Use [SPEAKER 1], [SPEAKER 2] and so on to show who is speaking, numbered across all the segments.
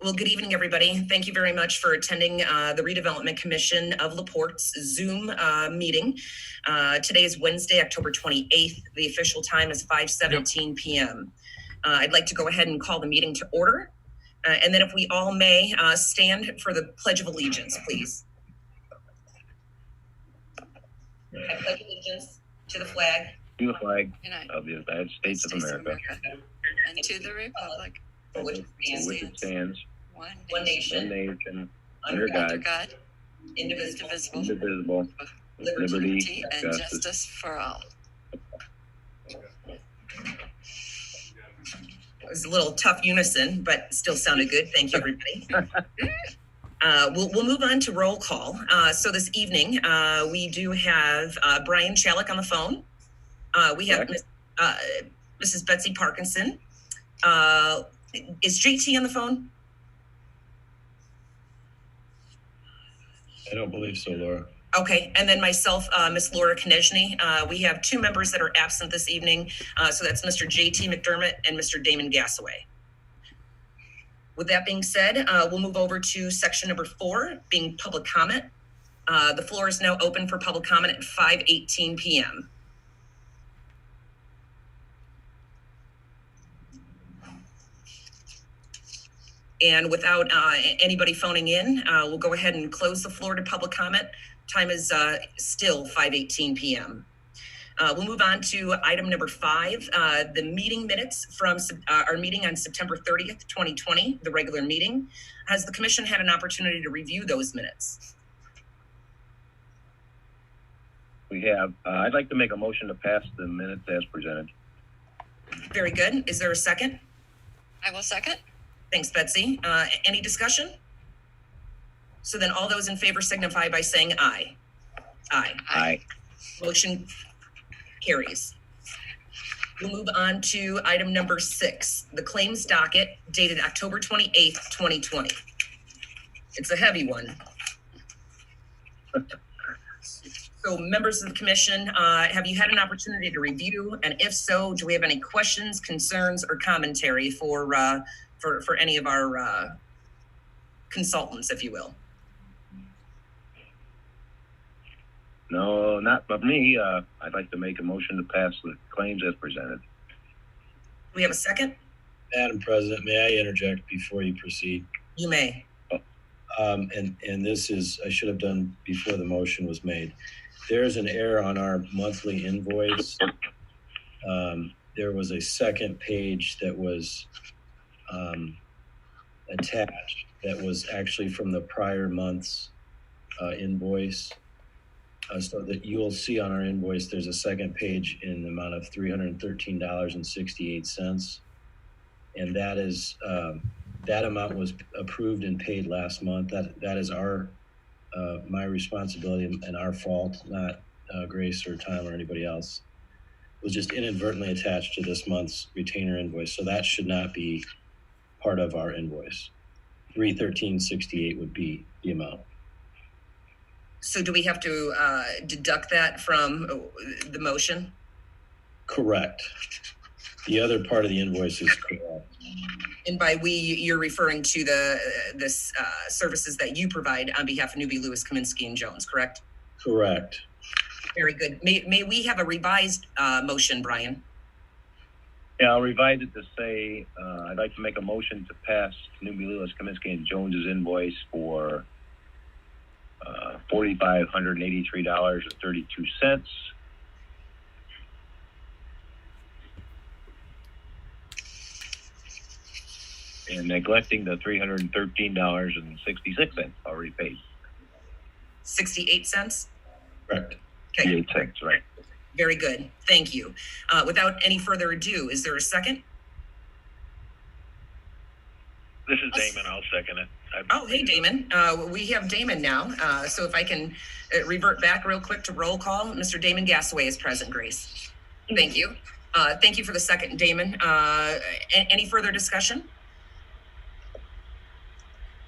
[SPEAKER 1] Well, good evening, everybody. Thank you very much for attending the Redevelopment Commission of LaPorte's Zoom meeting. Today is Wednesday, October 28th. The official time is 5:17 p.m. I'd like to go ahead and call the meeting to order. And then if we all may stand for the Pledge of Allegiance, please. I pledge allegiance to the flag.
[SPEAKER 2] To the flag of the United States of America.
[SPEAKER 3] And to the republic
[SPEAKER 1] For which it stands,
[SPEAKER 3] one nation,
[SPEAKER 2] under God,
[SPEAKER 1] indivisible,
[SPEAKER 2] indivisible, liberty,
[SPEAKER 3] and justice for all.
[SPEAKER 1] It was a little tough unison, but still sounded good. Thank you, everybody. We'll move on to roll call. So this evening, we do have Brian Chalik on the phone. We have Mrs. Betsy Parkinson. Is JT on the phone?
[SPEAKER 4] I don't believe so, Laura.
[SPEAKER 1] Okay, and then myself, Miss Laura Konechny. We have two members that are absent this evening. So that's Mr. JT McDermott and Mr. Damon Gassaway. With that being said, we'll move over to section number 4, being public comment. The floor is now open for public comment at 5:18 p.m. And without anybody phoning in, we'll go ahead and close the floor to public comment. Time is still 5:18 p.m. We'll move on to item number 5, the meeting minutes from our meeting on September 30th, 2020, the regular meeting. Has the commission had an opportunity to review those minutes?
[SPEAKER 2] We have. I'd like to make a motion to pass the minutes as presented.
[SPEAKER 1] Very good. Is there a second?
[SPEAKER 3] I will second.
[SPEAKER 1] Thanks, Betsy. Any discussion? So then all those in favor signify by saying aye. Aye.
[SPEAKER 2] Aye.
[SPEAKER 1] Motion carries. We'll move on to item number 6, the claims docket dated October 28th, 2020. It's a heavy one. So members of the commission, have you had an opportunity to review? And if so, do we have any questions, concerns, or commentary for any of our consultants, if you will?
[SPEAKER 2] No, not from me. I'd like to make a motion to pass the claims as presented.
[SPEAKER 1] Do we have a second?
[SPEAKER 4] Madam President, may I interject before you proceed?
[SPEAKER 1] You may.
[SPEAKER 4] And this is, I should have done before the motion was made. There is an error on our monthly invoice. There was a second page that was attached that was actually from the prior month's invoice. So that you'll see on our invoice, there's a second page in the amount of $313.68. And that is, that amount was approved and paid last month. That is my responsibility and our fault, not Grace or Tom or anybody else. It was just inadvertently attached to this month's retainer invoice. So that should not be part of our invoice. $313.68 would be the amount.
[SPEAKER 1] So do we have to deduct that from the motion?
[SPEAKER 4] Correct. The other part of the invoice is correct.
[SPEAKER 1] And by we, you're referring to the services that you provide on behalf of Newby, Lewis, Kaminsky, and Jones, correct?
[SPEAKER 4] Correct.
[SPEAKER 1] Very good. May we have a revised motion, Brian?
[SPEAKER 2] Yeah, I'll revise it to say I'd like to make a motion to pass Newby, Lewis, Kaminsky, and Jones's invoice for $4,583.32. And neglecting the $313.66 already paid.
[SPEAKER 1] 68 cents?
[SPEAKER 4] Correct.
[SPEAKER 1] Okay.
[SPEAKER 2] 68 cents, right.
[SPEAKER 1] Very good. Thank you. Without any further ado, is there a second?
[SPEAKER 5] This is Damon. I'll second it.
[SPEAKER 1] Oh, hey, Damon. We have Damon now. So if I can revert back real quick to roll call, Mr. Damon Gassaway is present, Grace. Thank you. Thank you for the second, Damon. Any further discussion?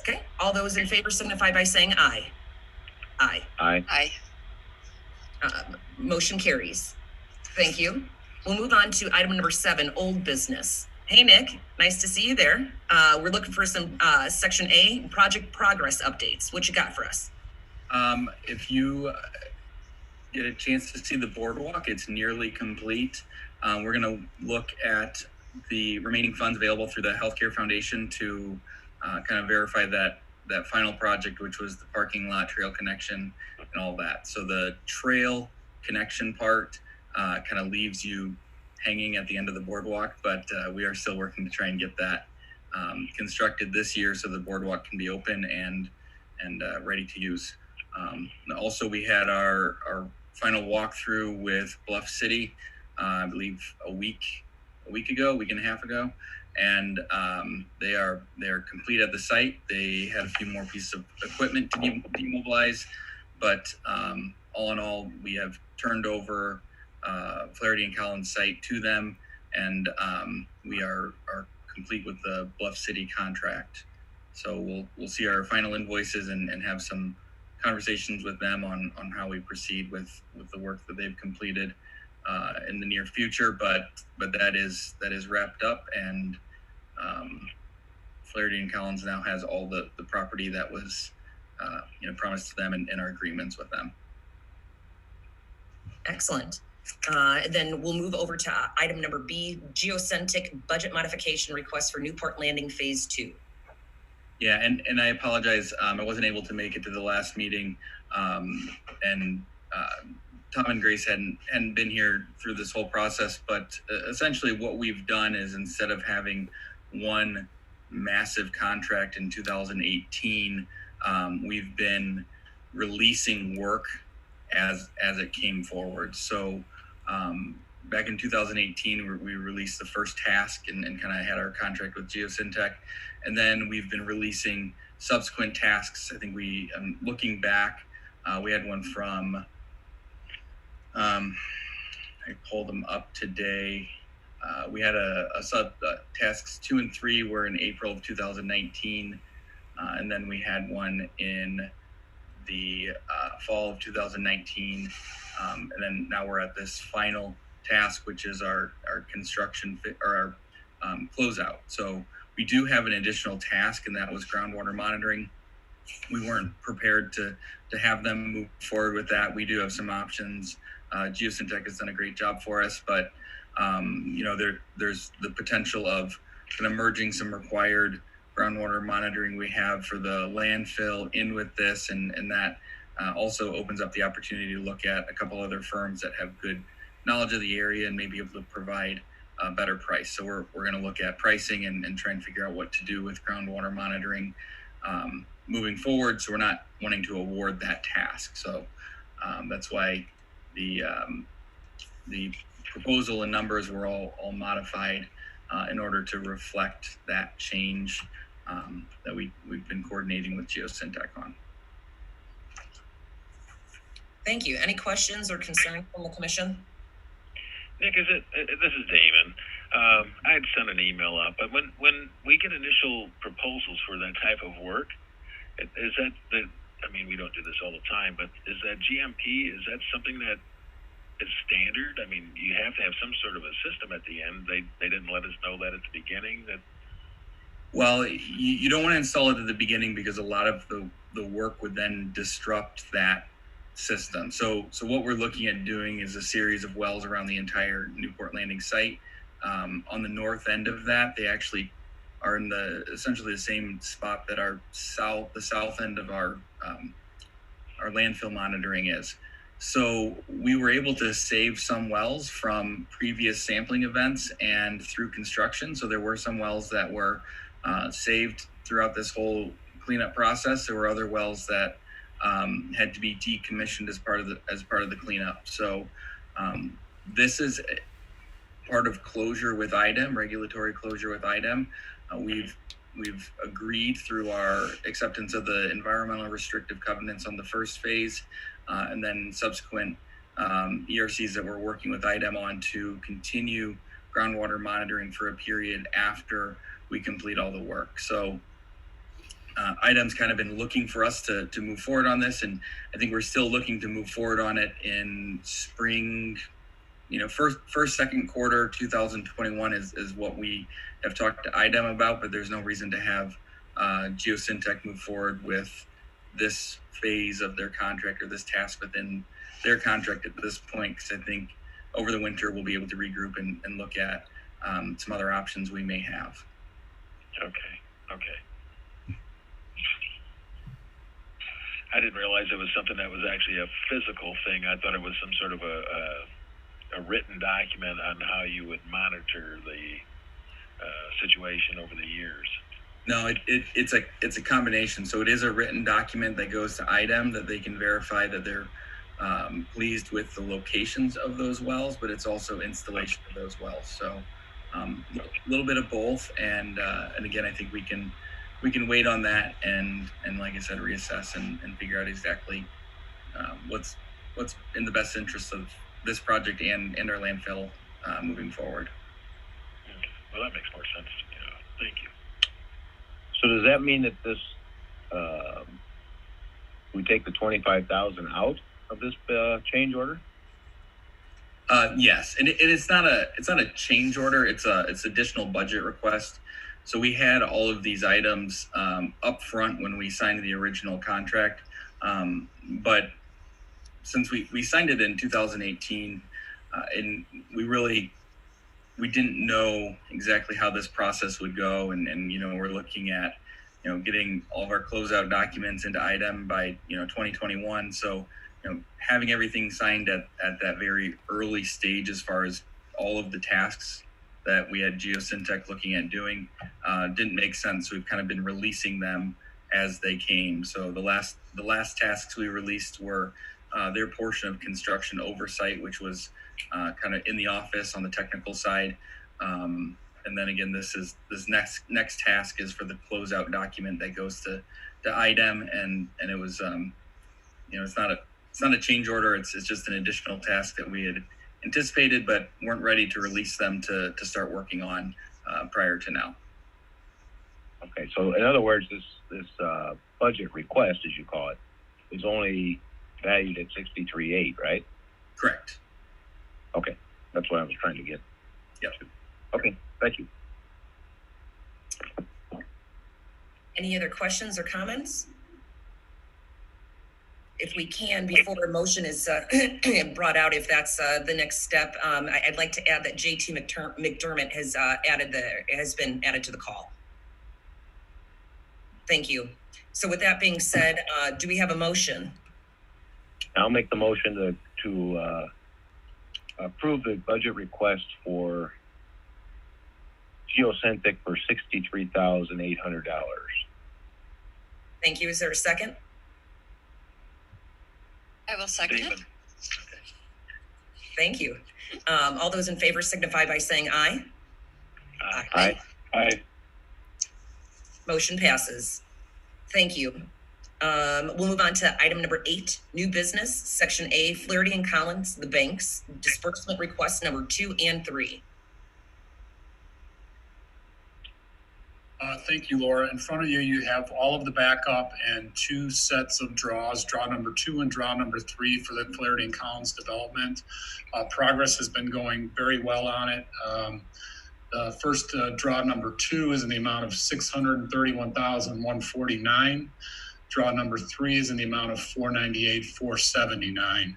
[SPEAKER 1] Okay. All those in favor signify by saying aye. Aye.
[SPEAKER 2] Aye.
[SPEAKER 3] Aye.
[SPEAKER 1] Motion carries. Thank you. We'll move on to item number 7, old business. Hey, Nick, nice to see you there. We're looking for some Section A project progress updates. What you got for us?
[SPEAKER 6] If you get a chance to see the boardwalk, it's nearly complete. We're going to look at the remaining funds available through the Healthcare Foundation to kind of verify that final project, which was the parking lot trail connection and all that. So the trail connection part kind of leaves you hanging at the end of the boardwalk, but we are still working to try and get that constructed this year so the boardwalk can be open and ready to use. Also, we had our final walkthrough with Bluff City, I believe a week and a half ago, and they are complete at the site. They had a few more pieces of equipment to be demobilized, but all in all, we have turned over Flaherty and Collins site to them, and we are complete with the Bluff City contract. So we'll see our final invoices and have some conversations with them on how we proceed with the work that they've completed in the near future. But that is wrapped up, and Flaherty and Collins now has all the property that was promised to them in our agreements with them.
[SPEAKER 1] Excellent. Then we'll move over to item number B, Geocentric budget modification request for Newport Landing Phase 2.
[SPEAKER 6] Yeah, and I apologize. I wasn't able to make it to the last meeting, and Tom and Grace hadn't been here through this whole process. But essentially, what we've done is instead of having one massive contract in 2018, we've been releasing work as it came forward. So back in 2018, we released the first task and kind of had our contract with Geosyntec. And then we've been releasing subsequent tasks. I think looking back, we had one from, I pulled them up today. We had tasks 2 and 3 were in April of 2019. And then we had one in the fall of 2019. And then now we're at this final task, which is our construction or our closeout. So we do have an additional task, and that was groundwater monitoring. We weren't prepared to have them move forward with that. We do have some options. Geosyntec has done a great job for us, but there's the potential of kind of merging some required groundwater monitoring we have for the landfill in with this, and that also opens up the opportunity to look at a couple other firms that have good knowledge of the area and maybe able to provide a better price. So we're going to look at pricing and try and figure out what to do with groundwater monitoring moving forward. So we're not wanting to award that task. So that's why the proposal and numbers were all modified in order to reflect that change that we've been coordinating with Geosyntec on.
[SPEAKER 1] Thank you. Any questions or concerns from the commission?
[SPEAKER 5] Nick, this is Damon. I had sent an email out, but when we get initial proposals for that type of work, is that I mean, we don't do this all the time, but is that GMP? Is that something that is standard? I mean, you have to have some sort of a system at the end. They didn't let us know that at the beginning.
[SPEAKER 6] Well, you don't want to install it at the beginning because a lot of the work would then disrupt that system. So what we're looking at doing is a series of wells around the entire Newport Landing site. On the north end of that, they actually are in essentially the same spot that the south end of our landfill monitoring is. So we were able to save some wells from previous sampling events and through construction. So there were some wells that were saved throughout this whole cleanup process. There were other wells that had to be decommissioned as part of the cleanup. So this is part of closure with IDEM, regulatory closure with IDEM. We've agreed through our acceptance of the environmental restrictive covenants on the first phase, and then subsequent ERCs that we're working with IDEM on to continue groundwater monitoring for a period after we complete all the work. So IDEM's kind of been looking for us to move forward on this, and I think we're still looking to move forward on it in spring second quarter 2021 is what we have talked to IDEM about, but there's no reason to have Geosyntec move forward with this phase of their contract or this task within their contract at this point, because I think over the winter we'll be able to regroup and look at some other options we may have.
[SPEAKER 5] Okay. I didn't realize it was something that was actually a physical thing. I thought it was some sort of a written document on how you would monitor the situation over the years.
[SPEAKER 6] No, it's a combination. So it is a written document that goes to IDEM that they can verify that they're pleased with the locations of those wells, but it's also installation of those wells. So a little bit of both, and again, I think we can wait on that and like I said, reassess and figure out exactly what's in the best interest of this project and our landfill moving forward.
[SPEAKER 5] Okay. Well, that makes more sense to me. Thank you.
[SPEAKER 2] So does that mean that this, we take the 25,000 out of this change order?
[SPEAKER 6] Yes, and it's not a change order. It's additional budget request. So we had all of these items up front when we signed the original contract, but since we signed it in 2018, and we didn't know exactly how this process would go, and we're looking at getting all of our closeout documents into IDEM by 2021. So having everything signed at that very early stage as far as all of the tasks that we had Geosyntec looking at doing didn't make sense. So we've kind of been releasing them as they came. So the last tasks we released were their portion of construction oversight, which was kind of in the office on the technical side. And then again, this next task is for the closeout document that goes to IDEM, and it was it's not a change order. It's just an additional task that we had anticipated but weren't ready to release them to start working on prior to now.
[SPEAKER 2] Okay, so in other words, this budget request, as you call it, is only valued at 63.8, right?
[SPEAKER 6] Correct.
[SPEAKER 2] Okay, that's what I was trying to get.
[SPEAKER 6] Yep.
[SPEAKER 2] Okay, thank you.
[SPEAKER 1] Any other questions or comments? If we can, before a motion is brought out, if that's the next step, I'd like to add that JT McDermott has been added to the call. Thank you. So with that being said, do we have a motion?
[SPEAKER 2] I'll make the motion to approve the budget request for Geosyntec for $63,800.
[SPEAKER 1] Thank you. Is there a second?
[SPEAKER 3] I will second it.
[SPEAKER 5] Damon.
[SPEAKER 1] Thank you. All those in favor signify by saying aye.
[SPEAKER 2] Aye.
[SPEAKER 5] Aye.
[SPEAKER 1] Motion passes. Thank you. We'll move on to item number 8, new business, section A, Flaherty and Collins, the banks, disbursement requests number 2 and 3.
[SPEAKER 7] Thank you, Laura. In front of you, you have all of the backup and 2 sets of draws, draw number 2 and draw number 3 for the Flaherty and Collins development. Progress has been going very well on it. The first draw number 2 is in the amount of $631,149. Draw number 3 is in the amount of $498,479.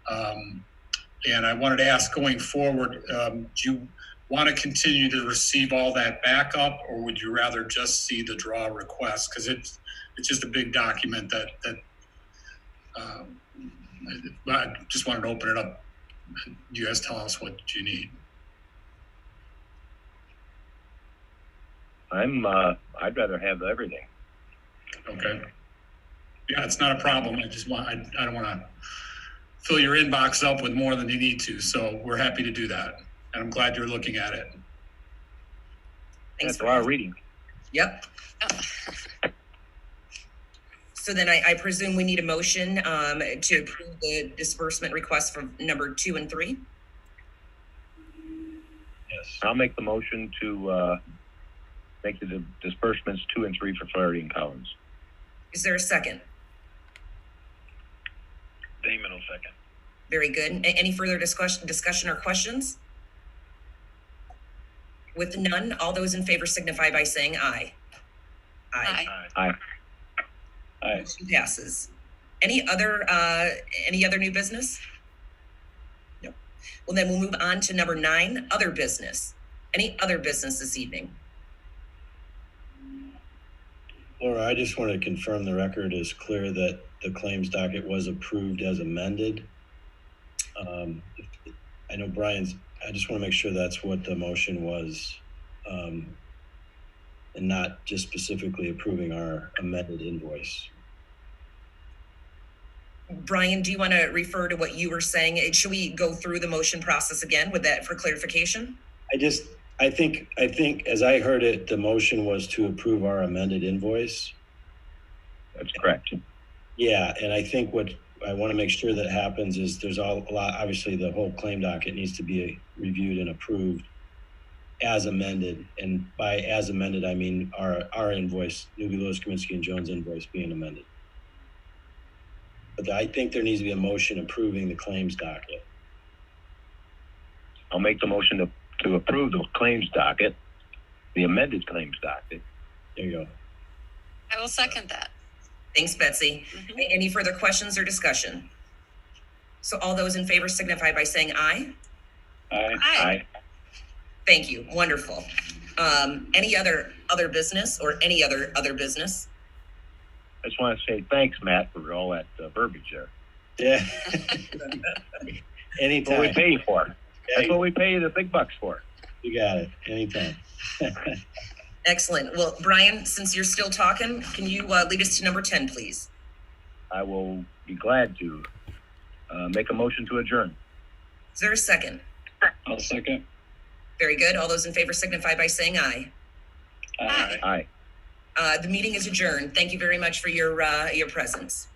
[SPEAKER 7] And I wanted to ask, going forward, do you want to continue to receive all that backup, or would you rather just see the draw request? Because it's just a big document that I just wanted to open it up. You guys tell us what you need.
[SPEAKER 2] I'd rather have everything.
[SPEAKER 7] Okay. Yeah, it's not a problem. I don't want to fill your inbox up with more than you need to. So we're happy to do that. And I'm glad you're looking at it.
[SPEAKER 1] Thanks
[SPEAKER 2] That's a lot of reading.
[SPEAKER 1] Yep. So then I presume we need a motion to approve the disbursement request for number 2 and 3.
[SPEAKER 2] Yes. I'll make the motion to make the disbursements 2 and 3 for Flaherty and Collins.
[SPEAKER 1] Is there a second?
[SPEAKER 5] Damon will second.
[SPEAKER 1] Very good. Any further discussion or questions? With none, all those in favor signify by saying aye.
[SPEAKER 3] Aye.
[SPEAKER 2] Aye.
[SPEAKER 4] Aye.
[SPEAKER 1] Motion passes. Any other new business? No. Well, then we'll move on to number 9, other business. Any other business this evening?
[SPEAKER 4] Laura, I just want to confirm the record is clear that the claims docket was approved as amended. I know Brian's, I just want to make sure that's what the motion was, and not just specifically approving our amended invoice.
[SPEAKER 1] Brian, do you want to refer to what you were saying? Should we go through the motion process again with that for clarification?
[SPEAKER 4] I think as I heard it, the motion was to approve our amended invoice.
[SPEAKER 2] That's correct.
[SPEAKER 4] Yeah, and I think what I want to make sure that happens is there's a lot, obviously the whole claim docket needs to be reviewed and approved as amended. And by as amended, I mean our invoice, Newby, Lewis, Kaminsky, and Jones invoice being amended. But I think there needs to be a motion approving the claims docket.
[SPEAKER 2] I'll make the motion to approve the claims docket, the amended claims docket.
[SPEAKER 4] There you go.
[SPEAKER 3] I will second that.
[SPEAKER 1] Thanks, Betsy. Any further questions or discussion? So all those in favor signify by saying aye.
[SPEAKER 2] Aye.
[SPEAKER 3] Aye.
[SPEAKER 1] Thank you. Wonderful. Any other business or any other business?
[SPEAKER 2] I just want to say thanks, Matt, for all that verbiage there.
[SPEAKER 4] Yeah.
[SPEAKER 2] That's what we
[SPEAKER 4] Anytime.
[SPEAKER 2] pay you for. That's what we pay you the big bucks for.
[SPEAKER 4] You got it. Anytime.
[SPEAKER 1] Excellent. Well, Brian, since you're still talking, can you lead us to number 10, please?
[SPEAKER 2] I will be glad to make a motion to adjourn.
[SPEAKER 1] Is there a second?
[SPEAKER 7] I'll second.
[SPEAKER 1] Very good. All those in favor signify by saying aye.
[SPEAKER 3] Aye.
[SPEAKER 2] Aye.
[SPEAKER 1] The meeting is adjourned. Thank you very much for your presence.